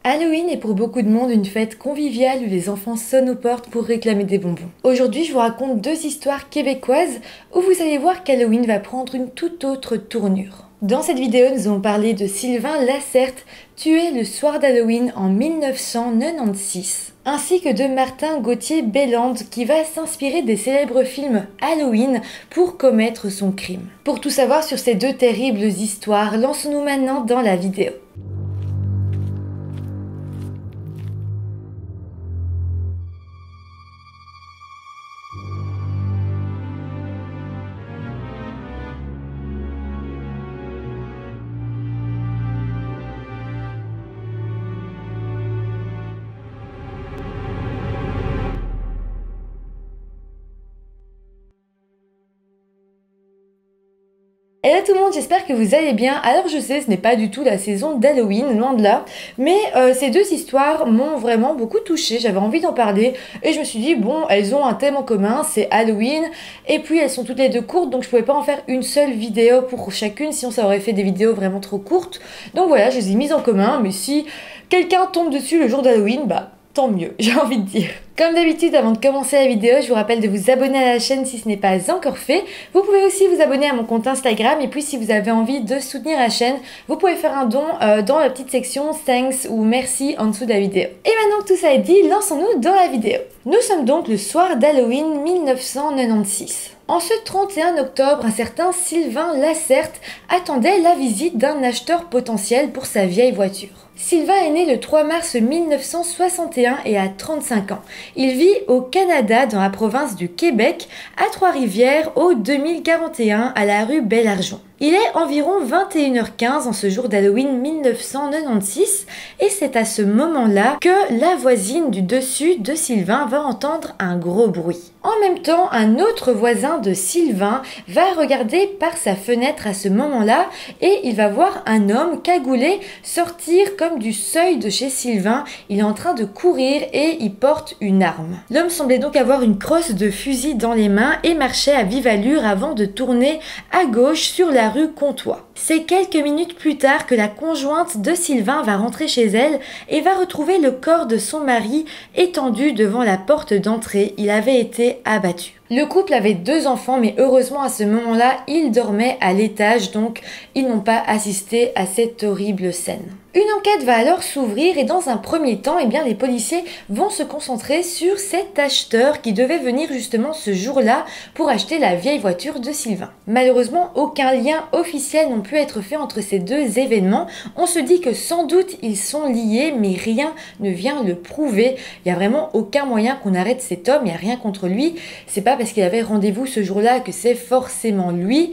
Halloween est pour beaucoup de monde une fête conviviale où les enfants sonnent aux portes pour réclamer des bonbons. Aujourd'hui, je vous raconte deux histoires québécoises où vous allez voir qu'Halloween va prendre une toute autre tournure. Dans cette vidéo, nous allons parler de Sylvain Lacerte, tué le soir d'Halloween en 1996, ainsi que de Martin Gauthier-Belande qui va s'inspirer des célèbres films Halloween pour commettre son crime. Pour tout savoir sur ces deux terribles histoires, lançons-nous maintenant dans la vidéo. Hello tout le monde, j'espère que vous allez bien. Alors je sais, ce n'est pas du tout la saison d'Halloween, loin de là, mais ces deux histoires m'ont vraiment beaucoup touchée, j'avais envie d'en parler et je me suis dit bon, elles ont un thème en commun, c'est Halloween, et puis elles sont toutes les deux courtes, donc je pouvais pas en faire une seule vidéo pour chacune, sinon ça aurait fait des vidéos vraiment trop courtes. Donc voilà, je les ai mises en commun, mais si quelqu'un tombe dessus le jour d'Halloween, bah tant mieux, j'ai envie de dire. Comme d'habitude, avant de commencer la vidéo, je vous rappelle de vous abonner à la chaîne si ce n'est pas encore fait. Vous pouvez aussi vous abonner à mon compte Instagram et puis si vous avez envie de soutenir la chaîne, vous pouvez faire un don dans la petite section Thanks ou Merci en dessous de la vidéo. Et maintenant que tout ça est dit, lançons-nous dans la vidéo. Nous sommes donc le soir d'Halloween 1996. En ce 31 octobre, un certain Sylvain Lacerte attendait la visite d'un acheteur potentiel pour sa vieille voiture. Sylvain est né le 3 mars 1961 et a 35 ans. Il vit au Canada dans la province du Québec, à Trois-Rivières, au 2041, à la rue Bellargent. Il est environ 21h15 en ce jour d'Halloween 1996 et c'est à ce moment-là que la voisine du dessus de Sylvain va entendre un gros bruit. En même temps, un autre voisin de Sylvain va regarder par sa fenêtre à ce moment-là et il va voir un homme cagoulé sortir comme du seuil de chez Sylvain. Il est en train de courir et il porte une arme. L'homme semblait donc avoir une crosse de fusil dans les mains et marchait à vive allure avant de tourner à gauche sur la rue Comtois. C'est quelques minutes plus tard que la conjointe de Sylvain va rentrer chez elle et va retrouver le corps de son mari étendu devant la porte d'entrée. Il avait été abattu. Le couple avait deux enfants, mais heureusement à ce moment-là, ils dormaient à l'étage, donc ils n'ont pas assisté à cette horrible scène. Une enquête va alors s'ouvrir et dans un premier temps, les policiers vont se concentrer sur cet acheteur qui devait venir justement ce jour-là pour acheter la vieille voiture de Sylvain. Malheureusement, aucun lien officiel n'a pu être fait entre ces deux événements. On se dit que sans doute ils sont liés, mais rien ne vient le prouver. Il n'y a vraiment aucun moyen qu'on arrête cet homme, il n'y a rien contre lui. C'est pas parce qu'il avait rendez-vous ce jour-là que c'est forcément lui.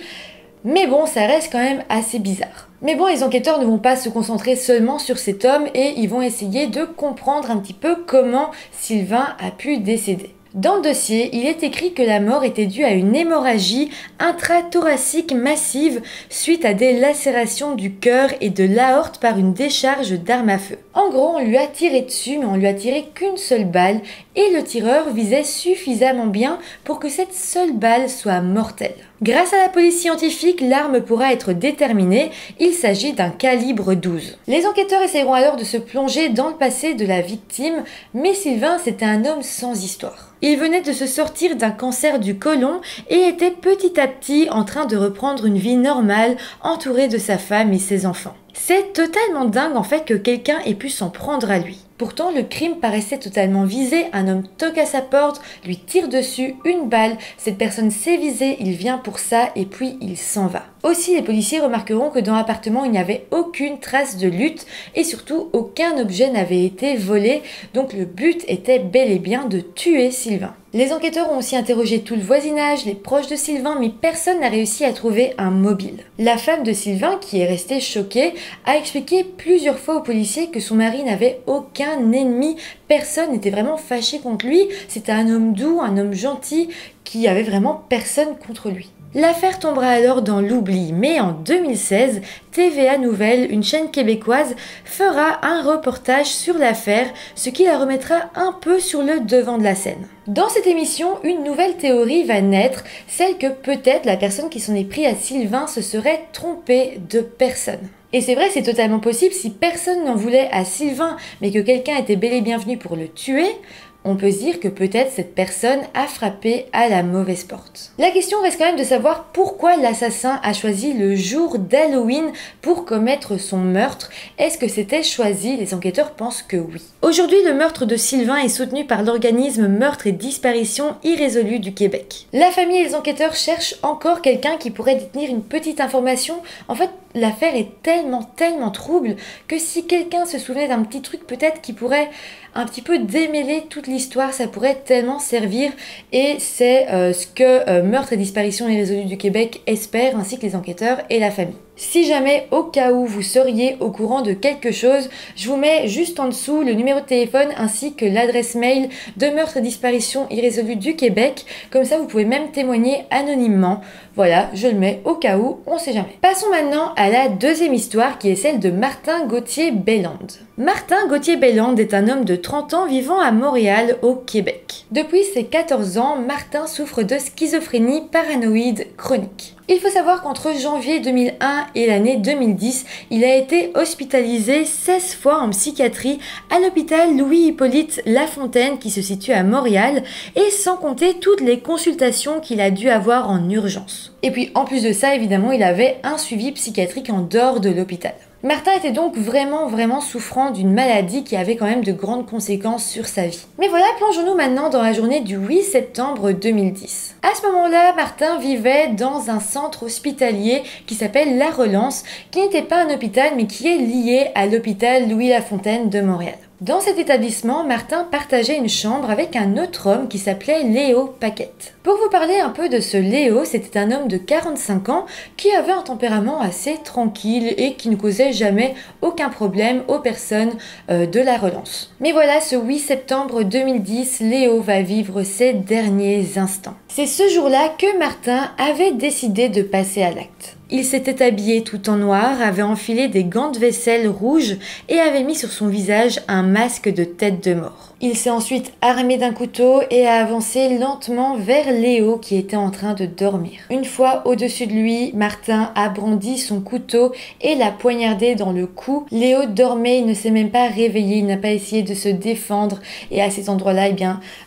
Mais bon, ça reste quand même assez bizarre. Mais bon, les enquêteurs ne vont pas se concentrer seulement sur cet homme et ils vont essayer de comprendre un petit peu comment Sylvain a pu décéder. Dans le dossier, il est écrit que la mort était due à une hémorragie intrathoracique massive suite à des lacérations du cœur et de l'aorte par une décharge d'arme à feu. En gros, on lui a tiré dessus, mais on lui a tiré qu'une seule balle et le tireur visait suffisamment bien pour que cette seule balle soit mortelle. Grâce à la police scientifique, l'arme pourra être déterminée, il s'agit d'un calibre 12. Les enquêteurs essaieront alors de se plonger dans le passé de la victime, mais Sylvain c'était un homme sans histoire. Il venait de se sortir d'un cancer du côlon et était petit à petit en train de reprendre une vie normale, entouré de sa femme et ses enfants. C'est totalement dingue en fait que quelqu'un ait pu s'en prendre à lui. Pourtant, le crime paraissait totalement visé, un homme toque à sa porte, lui tire dessus une balle, cette personne sait viser, il vient pour ça et puis il s'en va. Aussi, les policiers remarqueront que dans l'appartement, il n'y avait aucune trace de lutte et surtout aucun objet n'avait été volé, donc le but était bel et bien de tuer Sylvain. Les enquêteurs ont aussi interrogé tout le voisinage, les proches de Sylvain, mais personne n'a réussi à trouver un mobile. La femme de Sylvain, qui est restée choquée, a expliqué plusieurs fois aux policiers que son mari n'avait aucun ennemi, personne n'était vraiment fâché contre lui, c'était un homme doux, un homme gentil, qui avait vraiment personne contre lui. L'affaire tombera alors dans l'oubli, mais en 2016, TVA Nouvelles, une chaîne québécoise, fera un reportage sur l'affaire, ce qui la remettra un peu sur le devant de la scène. Dans cette émission, une nouvelle théorie va naître, celle que peut-être la personne qui s'en est pris à Sylvain se serait trompée de personne. Et c'est vrai, c'est totalement possible si personne n'en voulait à Sylvain, mais que quelqu'un était bel et bien venu pour le tuer. On peut se dire que peut-être cette personne a frappé à la mauvaise porte. La question reste quand même de savoir pourquoi l'assassin a choisi le jour d'Halloween pour commettre son meurtre. Est-ce que c'était choisi? Les enquêteurs pensent que oui. Aujourd'hui, le meurtre de Sylvain est soutenu par l'organisme Meurtre et Disparition Irrésolue du Québec. La famille et les enquêteurs cherchent encore quelqu'un qui pourrait détenir une petite information. En fait, l'affaire est tellement trouble que si quelqu'un se souvenait d'un petit truc peut-être qui pourrait un petit peu démêler toute l'histoire, ça pourrait tellement servir, et c'est ce que Meurtre et Disparition Irrésolue du Québec espère, ainsi que les enquêteurs et la famille. Si jamais, au cas où vous seriez au courant de quelque chose, je vous mets juste en dessous le numéro de téléphone ainsi que l'adresse mail de Meurtre et Disparition Irrésolue du Québec. Comme ça, vous pouvez même témoigner anonymement. Voilà, je le mets au cas où, on sait jamais. Passons maintenant à la deuxième histoire qui est celle de Martin Gauthier-Belland. Martin Gauthier-Belland est un homme de 30 ans vivant à Montréal, au Québec. Depuis ses 14 ans, Martin souffre de schizophrénie paranoïde chronique. Il faut savoir qu'entre janvier 2001 et l'année 2010, il a été hospitalisé 16 fois en psychiatrie à l'hôpital Louis-Hippolyte Lafontaine qui se situe à Montréal, et sans compter toutes les consultations qu'il a dû avoir en urgence. Et puis en plus de ça, évidemment, il avait un suivi psychiatrique en dehors de l'hôpital. Martin était donc vraiment souffrant d'une maladie qui avait quand même de grandes conséquences sur sa vie. Mais voilà, plongeons-nous maintenant dans la journée du 8 septembre 2010. À ce moment-là, Martin vivait dans un centre hospitalier qui s'appelle La Relance, qui n'était pas un hôpital mais qui est lié à l'hôpital Louis Lafontaine de Montréal. Dans cet établissement, Martin partageait une chambre avec un autre homme qui s'appelait Léo Paquette. Pour vous parler un peu de ce Léo, c'était un homme de 45 ans qui avait un tempérament assez tranquille et qui ne causait jamais aucun problème aux personnes de La Relance. Mais voilà, ce 8 septembre 2010, Léo va vivre ses derniers instants. C'est ce jour-là que Martin avait décidé de passer à l'acte. Il s'était habillé tout en noir, avait enfilé des gants de vaisselle rouges et avait mis sur son visage un masque de tête de mort. Il s'est ensuite armé d'un couteau et a avancé lentement vers Léo qui était en train de dormir. Une fois au-dessus de lui, Martin a brandi son couteau et l'a poignardé dans le cou. Léo dormait, il ne s'est même pas réveillé, il n'a pas essayé de se défendre, et à cet endroit-là,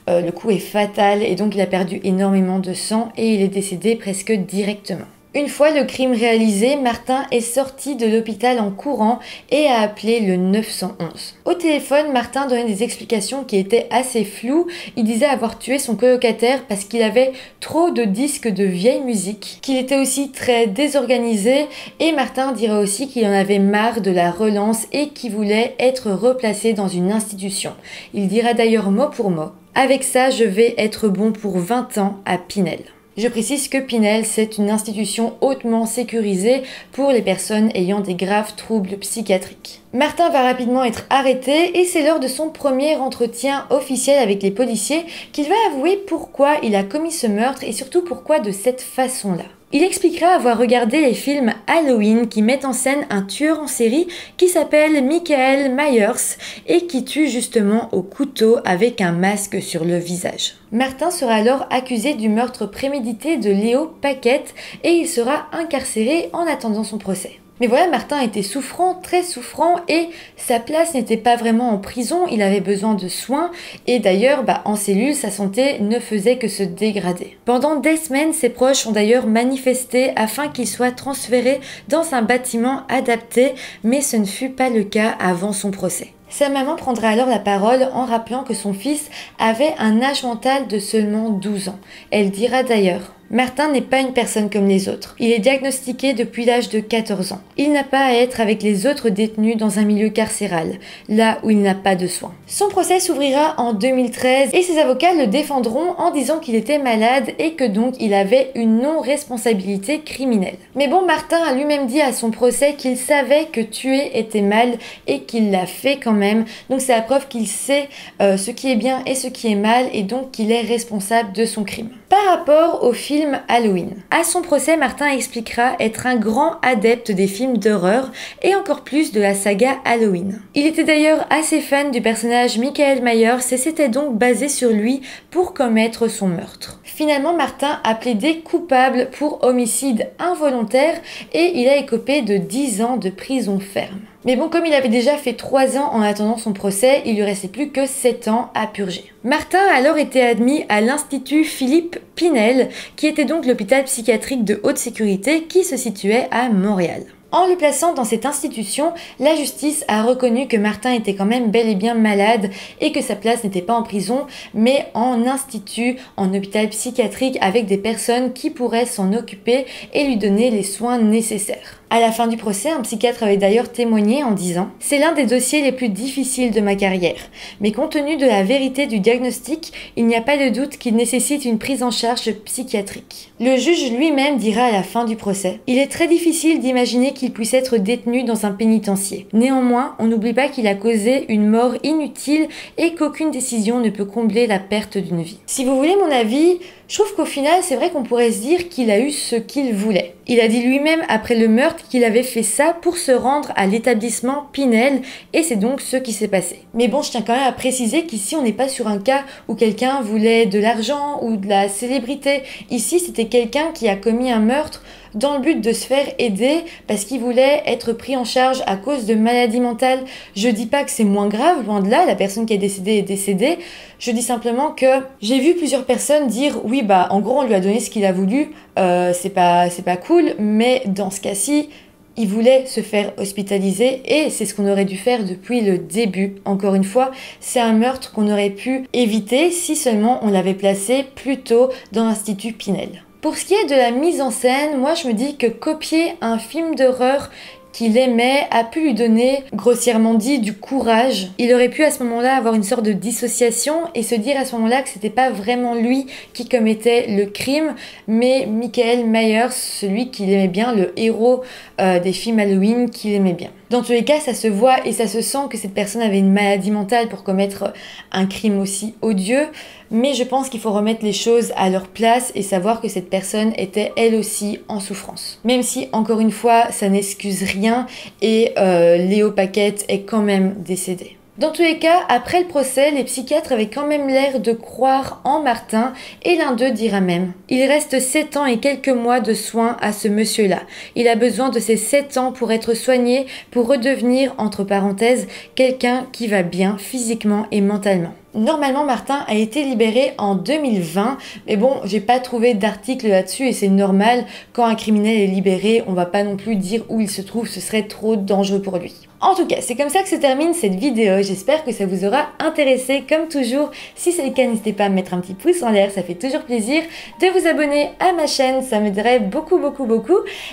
le coup est fatal et donc il a perdu énormément de sang et il est décédé presque directement. Une fois le crime réalisé, Martin est sorti de l'hôpital en courant et a appelé le 911. Au téléphone, Martin donnait des explications qui étaient assez floues. Il disait avoir tué son colocataire parce qu'il avait trop de disques de vieille musique, qu'il était aussi très désorganisé, et Martin dirait aussi qu'il en avait marre de la relance et qu'il voulait être replacé dans une institution. Il dira d'ailleurs mot pour mot: avec ça, je vais être bon pour 20 ans à Pinel. Je précise que Pinel, c'est une institution hautement sécurisée pour les personnes ayant des graves troubles psychiatriques. Martin va rapidement être arrêté et c'est lors de son premier entretien officiel avec les policiers qu'il va avouer pourquoi il a commis ce meurtre et surtout pourquoi de cette façon-là. Il expliquera avoir regardé les films Halloween qui mettent en scène un tueur en série qui s'appelle Michael Myers et qui tue justement au couteau avec un masque sur le visage. Martin sera alors accusé du meurtre prémédité de Léo Paquette et il sera incarcéré en attendant son procès. Mais voilà, Martin était souffrant, très souffrant, et sa place n'était pas vraiment en prison, il avait besoin de soins, et d'ailleurs, en cellule, sa santé ne faisait que se dégrader. Pendant des semaines, ses proches ont d'ailleurs manifesté afin qu'il soit transféré dans un bâtiment adapté, mais ce ne fut pas le cas avant son procès. Sa maman prendra alors la parole en rappelant que son fils avait un âge mental de seulement 12 ans. Elle dira d'ailleurs: Martin n'est pas une personne comme les autres. Il est diagnostiqué depuis l'âge de 14 ans. Il n'a pas à être avec les autres détenus dans un milieu carcéral, là où il n'a pas de soins. Son procès s'ouvrira en 2013 et ses avocats le défendront en disant qu'il était malade et que donc il avait une non-responsabilité criminelle. Mais bon, Martin a lui-même dit à son procès qu'il savait que tuer était mal et qu'il l'a fait quand même. Donc c'est la preuve qu'il sait ce qui est bien et ce qui est mal et donc qu'il est responsable de son crime. Par rapport au film films Halloween. À son procès, Martin expliquera être un grand adepte des films d'horreur et encore plus de la saga Halloween. Il était d'ailleurs assez fan du personnage Michael Myers et s'était donc basé sur lui pour commettre son meurtre. Finalement, Martin a plaidé coupable pour homicide involontaire et il a écopé de 10 ans de prison ferme. Mais bon, comme il avait déjà fait 3 ans en attendant son procès, il lui restait plus que 7 ans à purger. Martin a alors été admis à l'Institut Philippe Pinel, qui était donc l'hôpital psychiatrique de haute sécurité qui se situait à Montréal. En le plaçant dans cette institution, la justice a reconnu que Martin était quand même bel et bien malade et que sa place n'était pas en prison, mais en institut, en hôpital psychiatrique avec des personnes qui pourraient s'en occuper et lui donner les soins nécessaires. À la fin du procès, un psychiatre avait d'ailleurs témoigné en disant « C'est l'un des dossiers les plus difficiles de ma carrière, mais compte tenu de la vérité du diagnostic, il n'y a pas de doute qu'il nécessite une prise en charge psychiatrique. » Le juge lui-même dira à la fin du procès « Il est très difficile d'imaginer qu'il puisse être détenu dans un pénitencier. Néanmoins, on n'oublie pas qu'il a causé une mort inutile et qu'aucune décision ne peut combler la perte d'une vie. » Si vous voulez mon avis, je trouve qu'au final, c'est vrai qu'on pourrait se dire qu'il a eu ce qu'il voulait. Il a dit lui-même après le meurtre qu'il avait fait ça pour se rendre à l'établissement Pinel et c'est donc ce qui s'est passé. Mais bon, je tiens quand même à préciser qu'ici on n'est pas sur un cas où quelqu'un voulait de l'argent ou de la célébrité. Ici, c'était quelqu'un qui a commis un meurtre dans le but de se faire aider parce qu'il voulait être pris en charge à cause de maladies mentales. Je dis pas que c'est moins grave, loin de là, la personne qui est décédée est décédée. Je dis simplement que j'ai vu plusieurs personnes dire oui bah en gros on lui a donné ce qu'il a voulu, c'est pas cool, mais dans ce cas-ci, il voulait se faire hospitaliser et c'est ce qu'on aurait dû faire depuis le début. Encore une fois, c'est un meurtre qu'on aurait pu éviter si seulement on l'avait placé plus tôt dans l'Institut Pinel. Pour ce qui est de la mise en scène, moi je me dis que copier un film d'horreur qu'il aimait a pu lui donner, grossièrement dit, du courage. Il aurait pu à ce moment-là avoir une sorte de dissociation et se dire à ce moment-là que c'était pas vraiment lui qui commettait le crime, mais Michael Myers, celui qu'il aimait bien, le héros des films Halloween qu'il aimait bien. Dans tous les cas, ça se voit et ça se sent que cette personne avait une maladie mentale pour commettre un crime aussi odieux, mais je pense qu'il faut remettre les choses à leur place et savoir que cette personne était elle aussi en souffrance. Même si, encore une fois, ça n'excuse rien et Léo Paquette est quand même décédé. Dans tous les cas, après le procès, les psychiatres avaient quand même l'air de croire en Martin et l'un d'eux dira même « Il reste 7 ans et quelques mois de soins à ce monsieur-là. Il a besoin de ces 7 ans pour être soigné, pour redevenir, entre parenthèses, quelqu'un qui va bien physiquement et mentalement. » Normalement, Martin a été libéré en 2020, mais bon, j'ai pas trouvé d'article là-dessus et c'est normal, quand un criminel est libéré, on va pas non plus dire où il se trouve, ce serait trop dangereux pour lui. En tout cas, c'est comme ça que se termine cette vidéo, j'espère que ça vous aura intéressé, comme toujours, si c'est le cas, n'hésitez pas à me mettre un petit pouce en l'air, ça fait toujours plaisir, de vous abonner à ma chaîne, ça m'aiderait beaucoup,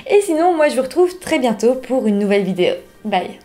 et sinon, moi je vous retrouve très bientôt pour une nouvelle vidéo. Bye!